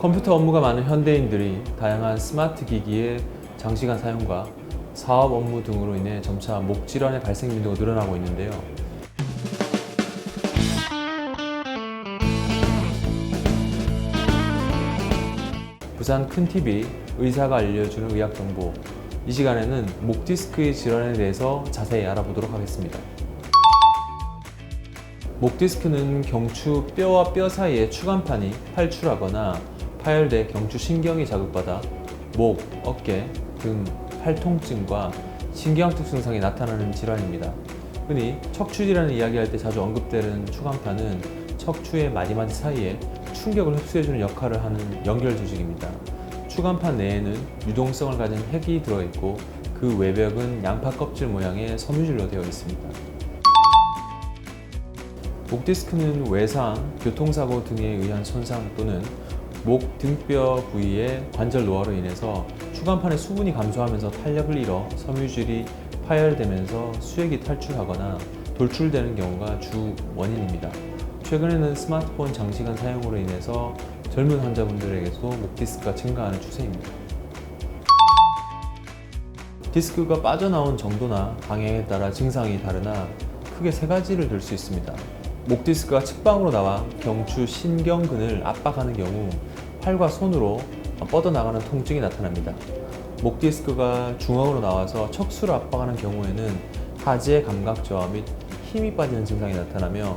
컴퓨터 업무가 많은 현대인들이 다양한 스마트 기기의 장시간 사용과 사업 업무 등으로 인해 점차 목 질환의 발생 빈도가 늘어나고 있는데요. 부산 큰TV 의사가 알려주는 의학 정보. 이 시간에는 목 디스크의 질환에 대해서 자세히 알아보도록 하겠습니다. 목 디스크는 경추 뼈와 뼈 사이의 추간판이 탈출하거나 파열돼 경추 신경이 자극받아 목, 어깨, 등, 팔 통증과 신경학적 증상이 나타나는 질환입니다. 흔히 척추질환을 이야기할 때 자주 언급되는 추간판은 척추의 마디마디 사이에 충격을 흡수해주는 역할을 하는 연결 조직입니다. 추간판 내에는 유동성을 가진 핵이 들어있고 그 외벽은 양파 껍질 모양의 섬유질로 되어 있습니다. 목 디스크는 외상, 교통사고 등에 의한 손상 또는 목 등뼈 부위의 관절 노화로 인해서 추간판의 수분이 감소하면서 탄력을 잃어 섬유질이 파열되면서 수액이 탈출하거나 돌출되는 경우가 주 원인입니다. 최근에는 스마트폰 장시간 사용으로 인해서 젊은 환자분들에게도 목 디스크가 증가하는 추세입니다. 디스크가 빠져나온 정도나 방향에 따라 증상이 다르나 크게 세 가지를 들 수 있습니다. 목 디스크가 측방으로 나와 경추 신경근을 압박하는 경우 팔과 손으로 뻗어나가는 통증이 나타납니다. 목 디스크가 중앙으로 나와서 척수를 압박하는 경우에는 하지의 감각 저하 및 힘이 빠지는 증상이 나타나며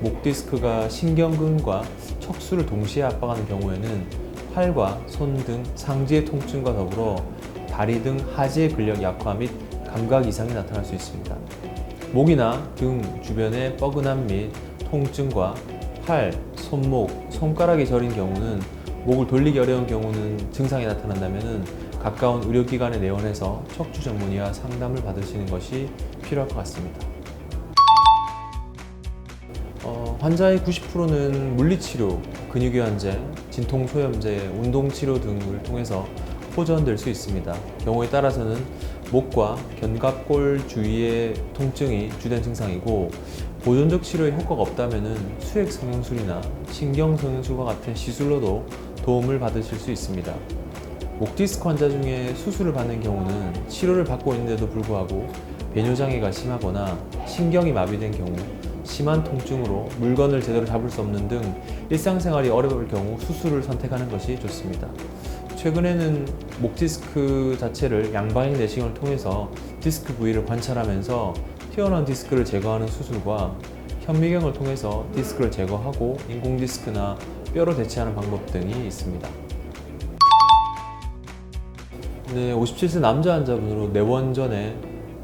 목 디스크가 신경근과 척수를 동시에 압박하는 경우에는 팔과 손 등 상지의 통증과 더불어 다리 등 하지의 근력 약화 및 감각 이상이 나타날 수 있습니다. 목이나 등 주변의 뻐근함 및 통증과 팔, 손목, 손가락이 저린 경우는 목을 돌리기 어려운 경우는 증상이 나타난다면 가까운 의료기관에 내원해서 척추 전문의와 상담을 받으시는 것이 필요할 것 같습니다. 환자의 90%는 물리치료, 근육이완제, 진통소염제, 운동치료 등을 통해서 호전될 수 있습니다. 경우에 따라서는 목과 견갑골 주위의 통증이 주된 증상이고 보존적 치료에 효과가 없다면 수액 성형술이나 신경 성형술과 같은 시술로도 도움을 받으실 수 있습니다. 목 디스크 환자 중에 수술을 받는 경우는 치료를 받고 있는데도 불구하고 배뇨장애가 심하거나 신경이 마비된 경우, 심한 통증으로 물건을 제대로 잡을 수 없는 등 일상생활이 어려울 경우 수술을 선택하는 것이 좋습니다. 최근에는 목 디스크 자체를 양방향 내시경을 통해서 디스크 부위를 관찰하면서 튀어나온 디스크를 제거하는 수술과 현미경을 통해서 디스크를 제거하고 인공 디스크나 뼈로 대체하는 방법 등이 있습니다. 네, 57세 남자 환자분으로 내원 전에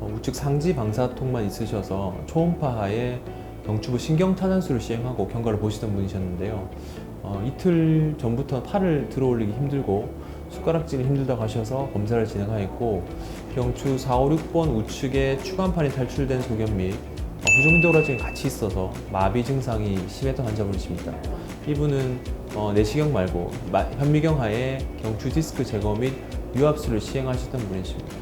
우측 상지 방사통만 있으셔서 초음파 하에 경추부 신경타산술을 시행하고 경과를 보시던 분이셨는데요. 이틀 전부터 팔을 들어 올리기 힘들고 숟가락질이 힘들다고 하셔서 검사를 진행하였고 경추 4, 5, 6번 우측에 추간판이 탈출된 소견 및 후중도라증이 같이 있어서 마비 증상이 심했던 환자분이십니다. 이분은 내시경 말고 현미경 하에 경추 디스크 제거 및 유압술을 시행하셨던 분이십니다.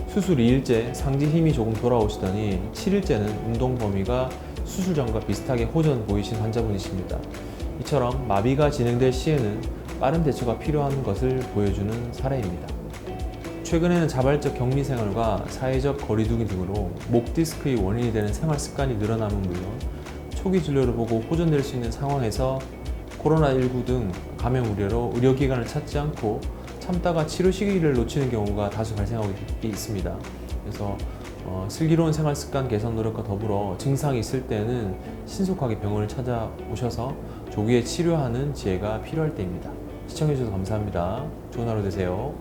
수술 2일째 상지 힘이 조금 돌아오시더니 7일째는 운동 범위가 수술 전과 비슷하게 호전 보이신 환자분이십니다. 이처럼 마비가 진행될 시에는 빠른 대처가 필요한 것을 보여주는 사례입니다. 최근에는 자발적 격리 생활과 사회적 거리두기 등으로 목 디스크의 원인이 되는 생활 습관이 늘어남은 물론 초기 진료를 보고 호전될 수 있는 상황에서 코로나19 등 감염 우려로 의료기관을 찾지 않고 참다가 치료 시기를 놓치는 경우가 다수 발생하고 있습니다. 그래서 슬기로운 생활 습관 개선 노력과 더불어 증상이 있을 때는 신속하게 병원을 찾아오셔서 조기에 치료하는 지혜가 필요할 때입니다. 시청해주셔서 감사합니다. 좋은 하루 되세요.